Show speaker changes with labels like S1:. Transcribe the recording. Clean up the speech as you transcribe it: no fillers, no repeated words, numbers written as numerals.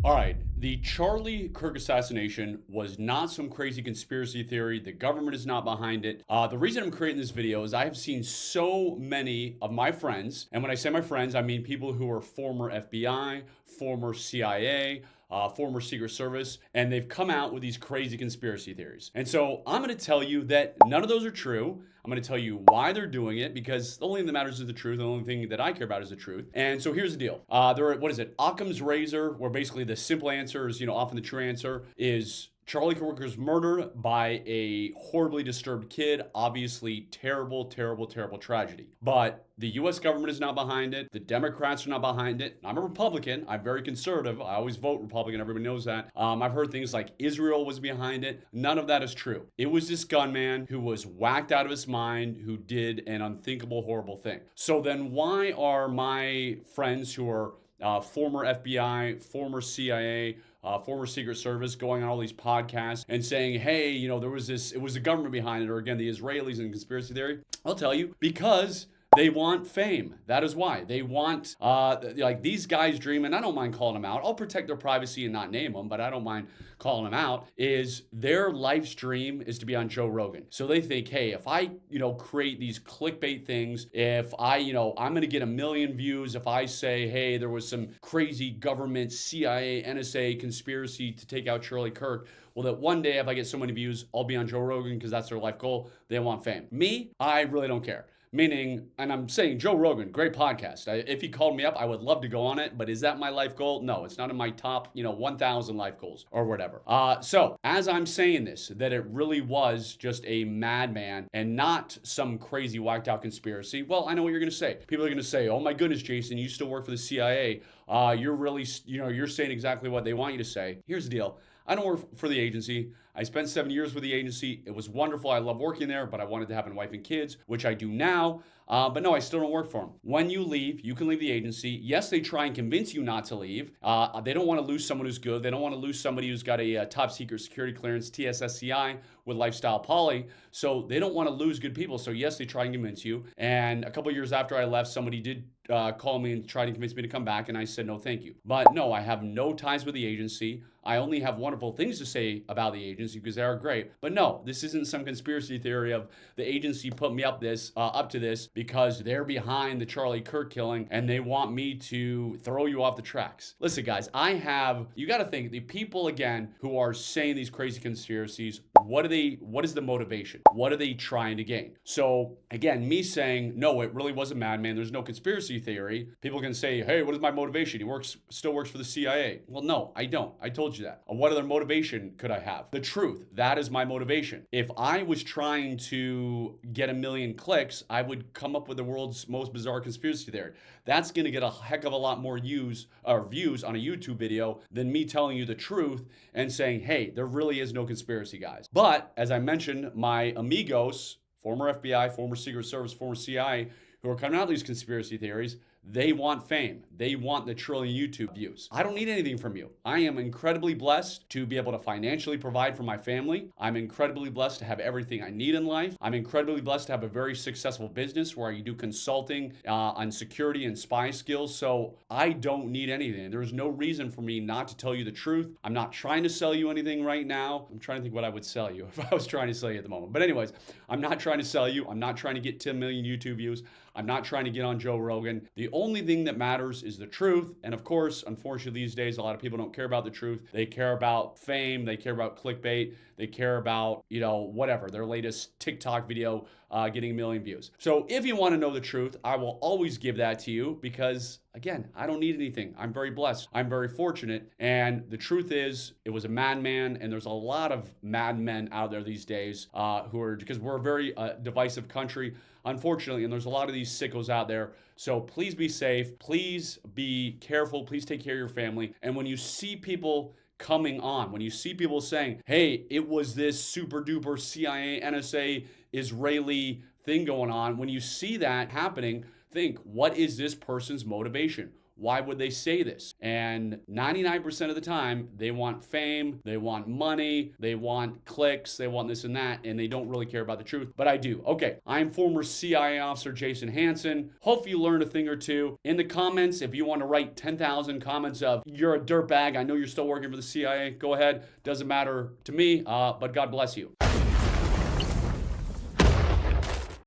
S1: All right, the Charlie Kirk assassination was not some crazy conspiracy theory. The government is not behind it. The reason I'm creating this video is I have seen so many of my friends, and when I say my friends, I mean people who are former FBI, former CIA, former Secret Service, and they've come out with these crazy conspiracy theories. And so I'm going to tell you that none of those are true. I'm going to tell you why they're doing it, because the only thing that matters is the truth. The only thing that I care about is the truth. And so here's the deal. What is it? Occam's razor, where basically the simple answer is, often the true answer is Charlie Kirk's murder by a horribly disturbed kid. Obviously, terrible, terrible, terrible tragedy. But the U.S. government is not behind it. The Democrats are not behind it. I'm a Republican. I'm very conservative. I always vote Republican. Everybody knows that. I've heard things like Israel was behind it. None of that is true. It was this gunman who was whacked out of his mind, who did an unthinkable, horrible thing. So then why are my friends who are former FBI, former CIA, former Secret Service going on all these podcasts and saying, hey, it was the government behind it, or again, the Israelis and conspiracy theory? I'll tell you, because they want fame. That is why. They want, these guys dream, and I don't mind calling them out. I'll protect their privacy and not name them, but I don't mind calling them out, is their life's dream is to be on Joe Rogan. So they think, hey, if I, create these clickbait things, if I, I'm going to get 1 million views if I say, hey, there was some crazy government, CIA, NSA conspiracy to take out Charlie Kirk. Well, that one day if I get so many views, I'll be on Joe Rogan because that's their life goal. They want fame. Me, I really don't care. Meaning, and I'm saying Joe Rogan, great podcast. If he called me up, I would love to go on it, but is that my life goal? No, it's not in my top, 1,000 life goals or whatever. So as I'm saying this, that it really was just a madman and not some crazy whacked out conspiracy. Well, I know what you're going to say. People are going to say, oh my goodness, Jason, you still work for the CIA. You're really, you're saying exactly what they want you to say. Here's the deal. I don't work for the agency. I spent 7 years with the agency. It was wonderful. I love working there, but I wanted to have a wife and kids, which I do now. But no, I still don't work for them. When you leave, you can leave the agency. Yes, they try and convince you not to leave. They don't want to lose someone who's good. They don't want to lose somebody who's got a top secret security clearance, TSSCI, with lifestyle poly. So they don't want to lose good people. So yes, they try and convince you. And a couple years after I left, somebody did call me and try to convince me to come back. And I said, no, thank you. But no, I have no ties with the agency. I only have wonderful things to say about the agency because they are great. But no, this isn't some conspiracy theory of the agency put me up to this because they're behind the Charlie Kirk killing and they want me to throw you off the tracks. Listen, guys, you got to think, the people, again, who are saying these crazy conspiracies, what is the motivation? What are they trying to gain? So again, me saying, no, it really was a madman. There's no conspiracy theory. People can say, hey, what is my motivation? He still works for the CIA. Well, no, I don't. I told you that. What other motivation could I have? The truth. That is my motivation. If I was trying to get 1 million clicks, I would come up with the world's most bizarre conspiracy theory. That's going to get a heck of a lot more views on a YouTube video than me telling you the truth and saying, hey, there really is no conspiracy, guys. But as I mentioned, my amigos, former FBI, former Secret Service, former CIA, who are coming out with these conspiracy theories, they want fame. They want the trillion YouTube views. I don't need anything from you. I am incredibly blessed to be able to financially provide for my family. I'm incredibly blessed to have everything I need in life. I'm incredibly blessed to have a very successful business where I do consulting on security and spy skills. So I don't need anything. There's no reason for me not to tell you the truth. I'm not trying to sell you anything right now. I'm trying to think what I would sell you if I was trying to sell you at the moment. But anyways, I'm not trying to sell you. I'm not trying to get 10 million YouTube views. I'm not trying to get on Joe Rogan. The only thing that matters is the truth. And of course, unfortunately, these days, a lot of people don't care about the truth. They care about fame. They care about clickbait. They care about, whatever, their latest TikTok video getting 1 million views. So if you want to know the truth, I will always give that to you because, again, I don't need anything. I'm very blessed. I'm very fortunate. And the truth is, it was a madman. And there's a lot of madmen out there these days because we're a very divisive country, unfortunately, and there's a lot of these sickos out there. So please be safe. Please be careful. Please take care of your family. And when you see people coming on, when you see people saying, hey, it was this super duper CIA, NSA, Israeli thing going on, when you see that happening, think, what is this person's motivation? Why would they say this? And 99% of the time, they want fame, they want money, they want clicks, they want this and that, and they don't really care about the truth. But I do. Okay, I'm former CIA officer Jason Hanson. Hope you learned a thing or two. In the comments, if you want to write 10,000 comments of you're a dirtbag, I know you're still working for the CIA, go ahead. Doesn't matter to me, but God bless you.